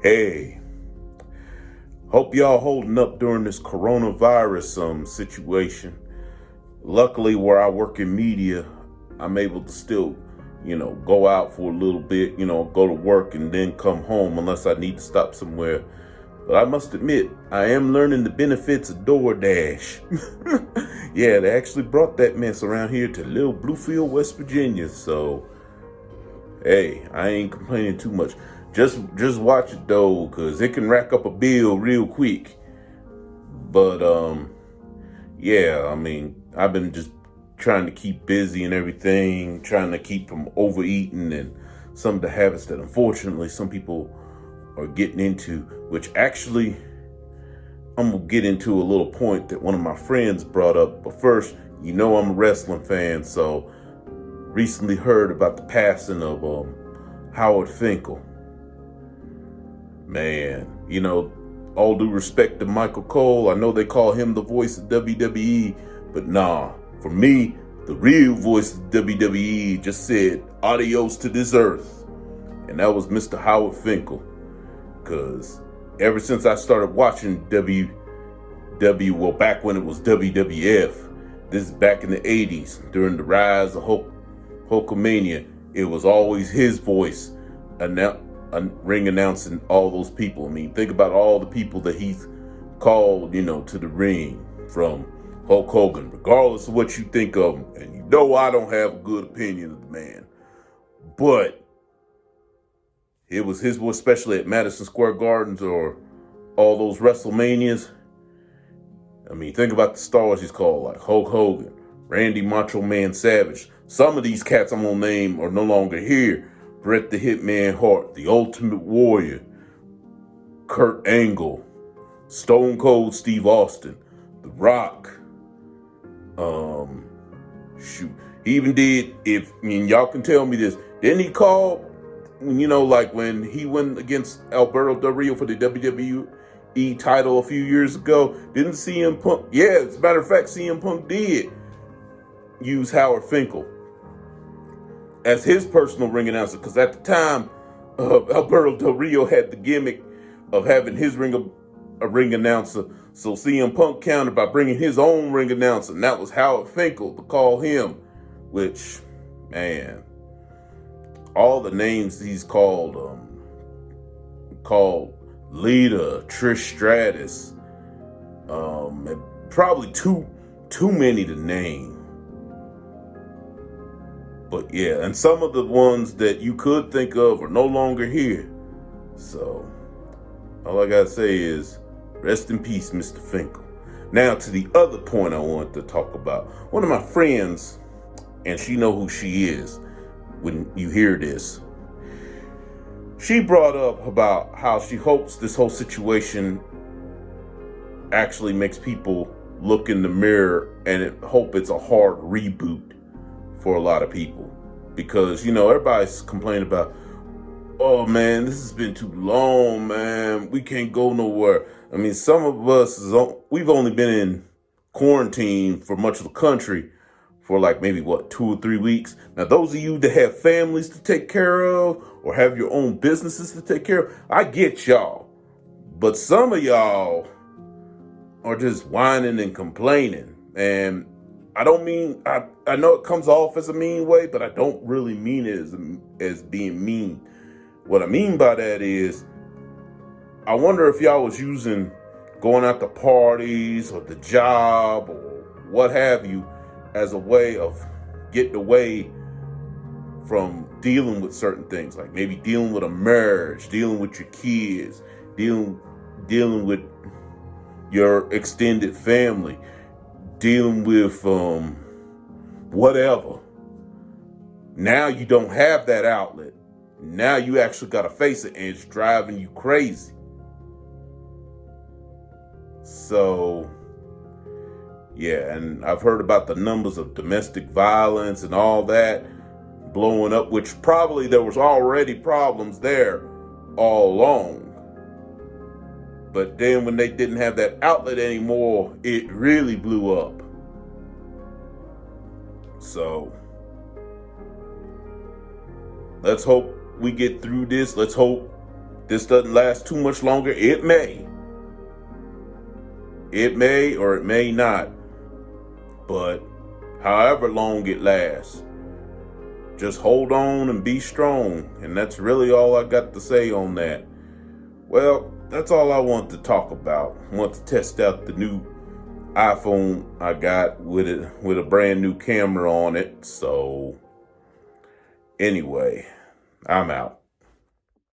Hey, hope y'all holding up during this coronavirus situation. Luckily, where I work in media, I'm able to still, go out for a little bit, go to work and then come home unless I need to stop somewhere. But I must admit, I am learning the benefits of DoorDash. Yeah, they actually brought that mess around here to little Bluefield, West Virginia. So, hey, I ain't complaining too much. Just watch it though, cause it can rack up a bill real quick. But yeah, I mean, I've been just trying to keep busy and everything, trying to keep from overeating and some of the habits that unfortunately some people are getting into, which actually I'm gonna get into a little point that one of my friends brought up. But first, I'm a wrestling fan, so recently heard about the passing of Howard Finkle. Man, all due respect to Michael Cole, I know they call him the voice of WWE, but nah, for me, the real voice of WWE just said adios to this earth. And that was Mr. Howard Finkle. Because ever since I started watching well, back when it was WWF, this is back in the 80s, during the rise of Hulkamania, it was always his voice ring announcing all those people. I mean, think about all the people that he's called, to the ring, from Hulk Hogan, regardless of what you think of him. And I don't have a good opinion of the man. But it was his voice, especially at Madison Square Gardens or all those WrestleManias. I mean, think about the stars he's called, like Hulk Hogan, Randy Macho Man Savage. Some of these cats I'm going to name are no longer here. Bret the Hitman Hart, The Ultimate Warrior, Kurt Angle, Stone Cold Steve Austin, The Rock. He even did, y'all can tell me this, didn't he call, like when he went against Alberto Del Rio for the WWE title a few years ago, didn't CM Punk, as a matter of fact, CM Punk did use Howard Finkel as his personal ring announcer, because at the time, Alberto Del Rio had the gimmick of having his ring announcer. So CM Punk countered by bringing his own ring announcer, and that was Howard Finkel to call him. Which, man, all the names he's called Lita, Trish Stratus, and probably too many to name. But yeah, and some of the ones that you could think of are no longer here. So, all I gotta say is, rest in peace, Mr. Finkle. Now to the other point I wanted to talk about. One of my friends, and she know who she is when you hear this, she brought up about how she hopes this whole situation actually makes people look in the mirror and hope it's a hard reboot for a lot of people. Because, everybody's complaining about, oh man, this has been too long, man. We can't go nowhere. I mean, some of us, we've only been in quarantine for much of the country for like maybe 2 or 3 weeks. Now, those of you that have families to take care of or have your own businesses to take care of, I get y'all. But some of y'all are just whining and complaining. And I don't mean, I know it comes off as a mean way, but I don't really mean it as being mean. What I mean by that is, I wonder if y'all was using going out to parties or the job or what have you as a way of getting away from dealing with certain things, like maybe dealing with a marriage, dealing with your kids, dealing with your extended family, dealing with whatever. Now you don't have that outlet. Now you actually got to face it, and it's driving you crazy. So, yeah, and I've heard about the numbers of domestic violence and all that blowing up, which probably there was already problems there all along. But then when they didn't have that outlet anymore, it really blew up. So, let's hope we get through this. Let's hope this doesn't last too much longer. It may. It may or it may not. But however long it lasts, just hold on and be strong. And that's really all I got to say on that. Well, that's all I want to talk about. I want to test out the new iPhone I got with a brand new camera on it. So anyway, I'm out.